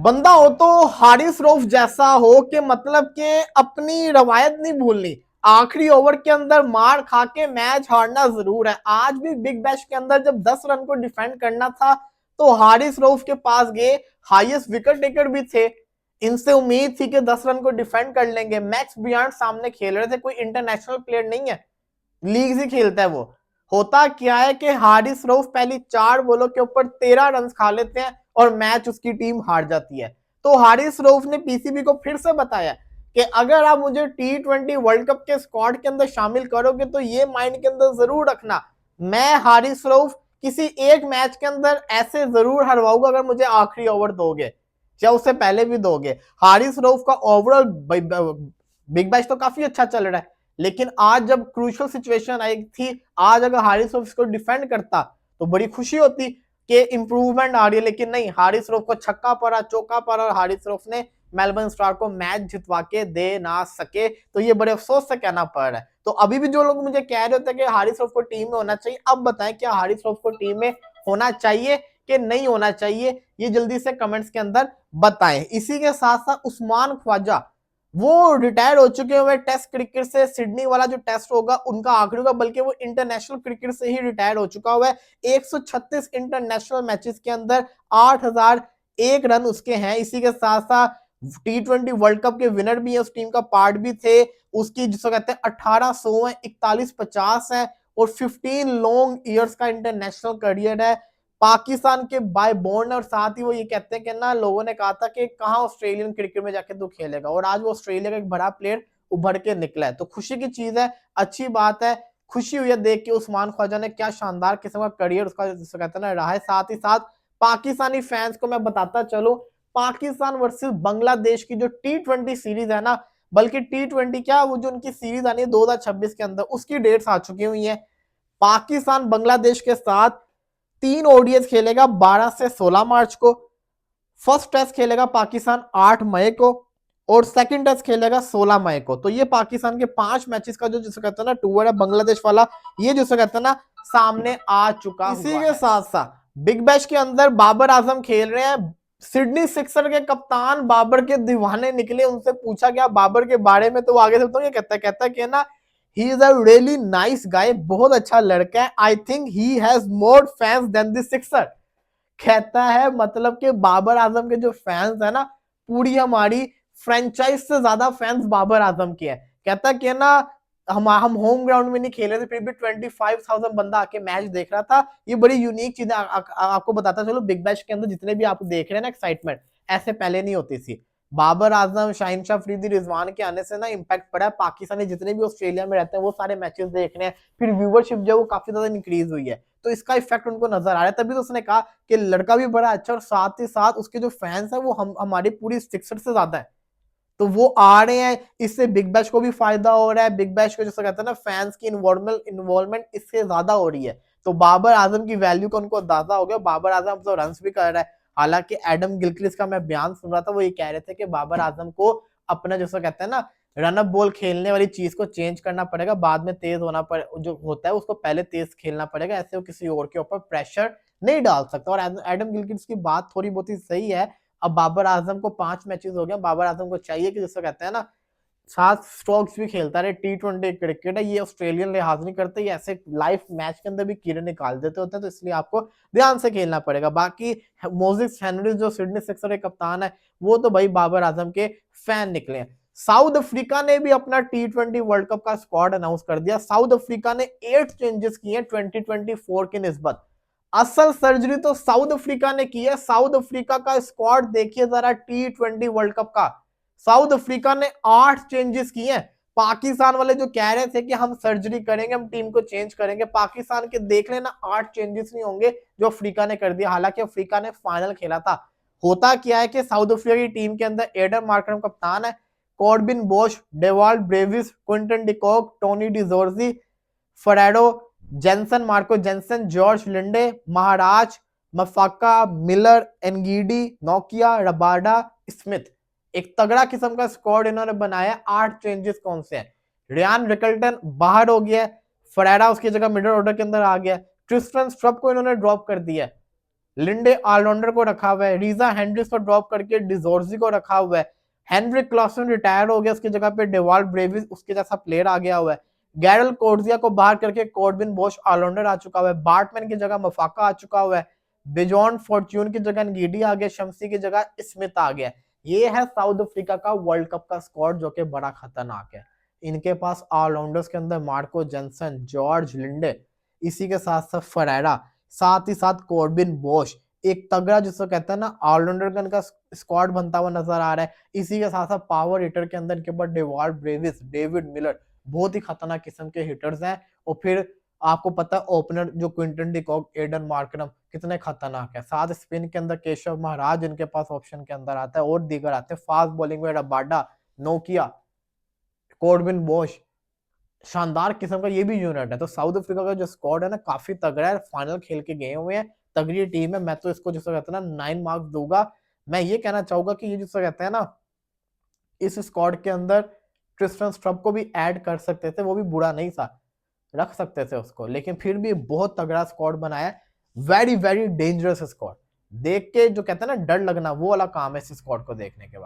बंदा हो तो हारिस रऊफ जैसा हो कि मतलब कि अपनी रवायत नहीं भूलनी। आखिरी ओवर के अंदर मार खा के मैच हारना जरूर है। आज भी बिग बैश के अंदर जब 10 रन को डिफेंड करना था तो हारिस रऊफ के पास गए, हाईएस्ट विकेट टेकर भी थे। इनसे उम्मीद थी कि 10 रन को डिफेंड कर लेंगे। मैक्स बियॉन्ड सामने खेल रहे थे, कोई इंटरनेशनल प्लेयर नहीं है, लीग ही खेलता है वो। होता क्या है कि हारिस रऊफ पहली 4 बॉलों के ऊपर 13 रन खा लेते हैं और मैच उसकी टीम हार जाती है। तो हारिस रऊफ ने पीसीबी को फिर से बताया कि अगर आप मुझे T20 वर्ल्ड कप के स्क्वाड के अंदर शामिल करोगे तो ये माइंड के अंदर जरूर रखना, मैं हारिस रऊफ किसी एक मैच के अंदर ऐसे जरूर हरवाऊंगा अगर मुझे आखिरी ओवर दोगे या उससे पहले भी दोगे। हारिस रऊफ का ओवरऑल बिग बैश तो काफी अच्छा चल रहा है, लेकिन आज जब क्रूशियल सिचुएशन आई थी, आज अगर हारिस रऊफ इसको डिफेंड करता तो बड़ी खुशी होती कि इंप्रूवमेंट आ रही है। लेकिन नहीं, हारिस रऊफ को छक्का पड़ा, चौका पड़ा और हारिस रऊफ ने मेलबर्न स्टार को मैच जितवा के दे ना सके। तो ये बड़े अफसोस से कहना पड़ रहा है। तो अभी भी जो लोग मुझे कह रहे होते हैं कि हारिस रऊफ को टीम में होना चाहिए, अब बताएं क्या हारिस रऊफ को टीम में होना चाहिए कि नहीं होना चाहिए, ये जल्दी से कमेंट्स के अंदर बताएं। इसी के साथ साथ उस्मान ख्वाजा, वो रिटायर हो चुके हुए टेस्ट क्रिकेट से। सिडनी वाला जो टेस्ट होगा उनका आखिरी होगा, बल्कि वो इंटरनेशनल क्रिकेट से ही रिटायर हो चुका हुआ है। 136 इंटरनेशनल मैचेस के अंदर 8001 रन उसके हैं। इसी के साथ साथ T20 वर्ल्ड कप के विनर भी है, उस टीम का पार्ट भी थे। उसकी जिसको कहते हैं 1800 है, 4150 है और 15 लॉन्ग ईयर्स का इंटरनेशनल करियर है पाकिस्तान के बाय बॉर्न। और साथ ही वो ये कहते हैं कि ना, लोगों ने कहा था कि कहां ऑस्ट्रेलियन क्रिकेट में जाके तू खेलेगा, और आज वो ऑस्ट्रेलिया का एक बड़ा प्लेयर उभर के निकला है। तो खुशी की चीज है, अच्छी बात है, खुशी हुई है देख के उस्मान ख्वाजा ने क्या शानदार किस्म का करियर उसका जिसे कहते हैं ना रहा है। साथ ही साथ पाकिस्तानी फैंस को मैं बताता चलो, पाकिस्तान वर्सेस बांग्लादेश की जो T20 सीरीज है ना, बल्कि T20 क्या, वो जो उनकी सीरीज आनी है 2026 के अंदर, उसकी डेट्स आ चुकी हुई है। पाकिस्तान बांग्लादेश के साथ 3 ओडीएस खेलेगा 12 से 16 मार्च को। फर्स्ट टेस्ट खेलेगा पाकिस्तान 8 मई को और सेकंड टेस्ट खेलेगा 16 मई को। तो ये पाकिस्तान के 5 मैचेस का जो जिसे कहते हैं ना टूर है बांग्लादेश वाला, ये जिसे कहते हैं ना सामने आ चुका। इसी के साथ साथ बिग बैश के अंदर बाबर आजम खेल रहे हैं। सिडनी सिक्सर के कप्तान बाबर के दीवाने निकले, उनसे पूछा गया बाबर के बारे में तो वो आगे से तो ये कहता है कि ना, he is a really nice guy, बहुत अच्छा लड़का है, I think he has more fans than the sixer. कहता है मतलब कि बाबर आजम के जो फैंस है ना, पूरी हमारी फ्रेंचाइज से ज्यादा फैंस बाबर आजम के हैं। कहता कि ना, हम होम ग्राउंड में नहीं खेले थे फिर भी 25,000 बंदा आके मैच देख रहा था। ये बड़ी यूनिक चीज है। आपको बताता चलो, बिग बैश के अंदर जितने भी आप देख रहे हैं ना एक्साइटमेंट, ऐसे पहले नहीं होती थी। बाबर आजम, शाहिन शाह अफरीदी, रिजवान के आने से ना इम्पैक्ट पड़ा है। पाकिस्तानी जितने भी ऑस्ट्रेलिया में रहते हैं वो सारे मैचेस देख रहे हैं, फिर व्यूवरशिप जो वो काफी ज्यादा इंक्रीज हुई है। तो इसका इफेक्ट उनको नजर आ रहा है। तभी तो उसने कहा कि लड़का भी बड़ा अच्छा और साथ ही साथ उसके जो फैंस है वो हमारी पूरी सिक्सर से ज्यादा है। तो वो आ रहे हैं, इससे बिग बैश को भी फायदा हो रहा है। बिग बैश को जैसे कहते हैं ना, फैंस की इन्वॉल्वमेंट इससे ज्यादा हो रही है। तो बाबर आजम की वैल्यू का उनको अंदाजा हो गया। बाबर आजम तो रन भी कर रहा है। हालांकि एडम गिलक्रिस्ट का मैं बयान सुन रहा था, वो ये कह रहे थे कि बाबर आजम को अपना जैसे कहते हैं ना रनअप बॉल खेलने वाली चीज को चेंज करना पड़ेगा, बाद में तेज होना पड़े जो होता है उसको पहले तेज खेलना पड़ेगा, ऐसे वो किसी और के ऊपर प्रेशर नहीं डाल सकता। और एडम गिलक्रिस्ट की बात थोड़ी बहुत ही सही है। अब बाबर आजम को 5 मैचेस हो गए, बाबर आजम को चाहिए कि जिसको कहते हैं ना 7 स्ट्रोक्स भी खेलता रहे। T20 क्रिकेट है, ये ऑस्ट्रेलियन लिहाज नहीं करते, ये ऐसे लाइव मैच के अंदर भी कीड़े निकाल देते होते हैं। तो इसलिए आपको ध्यान से खेलना पड़ेगा। बाकी मोजिस हेनरी जो सिडनी सिक्सर के कप्तान है, वो तो भाई बाबर आजम के फैन निकले हैं। साउथ अफ्रीका ने भी अपना T20 वर्ल्ड कप का स्क्वाड अनाउंस कर दिया। साउथ अफ्रीका ने 8 चेंजेस किए हैं 2024 की निस्बत। असल सर्जरी तो साउथ अफ्रीका ने की है। साउथ अफ्रीका का स्क्वाड देखिए जरा T20 वर्ल्ड कप का, साउथ अफ्रीका ने 8 चेंजेस किए हैं। पाकिस्तान वाले जो कह रहे थे कि हम सर्जरी करेंगे, हम टीम को चेंज करेंगे, पाकिस्तान के देख लेना 8 चेंजेस नहीं होंगे जो अफ्रीका ने कर दिया। हालांकि अफ्रीका ने फाइनल खेला था। होता क्या है कि साउथ अफ्रीका की टीम के अंदर एडम मार्करम कप्तान है, Corbin Bosch, Dewald Brevis, Quinton de Kock, Tony de Zorzi, फरेडो, Jansen, Marco Jansen, George Linde, Maharaj, Maphaka, Miller, Ngidi, नोकिया, रबाडा, स्मिथ। एक तगड़ा किस्म का स्क्वाड इन्होंने बनाया। 8 चेंजेस कौन से हैं? रियान रिकल्टन बाहर हो गया, फरेरा उसकी जगह मिडिल ऑर्डर के अंदर आ गया, ट्रिस्टन स्ट्रप को इन्होंने ड्रॉप कर दिया। लिंडे ऑलराउंडर को रखा हुआ है, रीजा हेनरिस को ड्रॉप करके डिजोर्जी को रखा हुआ है, हेनरिक क्लासन रिटायर हो गया, उसकी जगह पे डेवाल्ड ब्रेविस उसके जैसा प्लेयर आ गया हुआ है, गैरल कोर्जिया को बाहर करके कॉर्बिन बोश ऑलराउंडर आ चुका हुआ है, बार्टमैन की जगह मफाका आ चुका हुआ है, बिजॉन फॉर्च्यून की जगह गिडी आ गया, शमसी की जगह स्मिथ आ गया। ये है साउथ अफ्रीका का वर्ल्ड कप का स्क्वाड जो कि बड़ा खतरनाक है। इनके पास ऑलराउंडर्स के अंदर मार्को जेंसन, जॉर्ज लिंडे, इसी के साथ साथ फरेरा, साथ ही साथ कॉर्बिन बोश, एक तगड़ा जिसको कहते हैं ना ऑलराउंडर का इनका स्क्वाड बनता हुआ नजर आ रहा है। इसी के साथ साथ पावर हिटर के अंदर इनके पास डेवाल्ड ब्रेविस, डेविड मिलर, बहुत ही खतरनाक किस्म के हिटर्स हैं। और फिर आपको पता है ओपनर जो क्विंटन डिकॉक, एडन मार्करम कितने खतरनाक है। साथ स्पिन के अंदर केशव महाराज इनके पास ऑप्शन के अंदर आता है और दीगर आते हैं। फास्ट बॉलिंग में रबाडा, नोकिया, कॉर्बिन बोश, शानदार किस्म का ये भी यूनिट है। तो साउथ अफ्रीका का जो स्क्वाड है ना काफी तगड़ा है, फाइनल खेल के गए हुए हैं, तगड़ी टीम है। मैं तो इसको जिसको कहते हैं ना 9 मार्क्स दूंगा। मैं ये कहना चाहूंगा कि ये जिसको कहते हैं ना इस स्क्वाड के अंदर ट्रिस्टन स्ट्रब को भी ऐड कर सकते थे, वो भी बुरा नहीं था, रख सकते थे उसको, लेकिन फिर भी बहुत तगड़ा स्क्वाड बनाया। वेरी वेरी डेंजरस स्क्वाड, देख के जो कहते हैं ना डर लगना, वो वाला काम है इस स्क्वाड को देखने के बाद।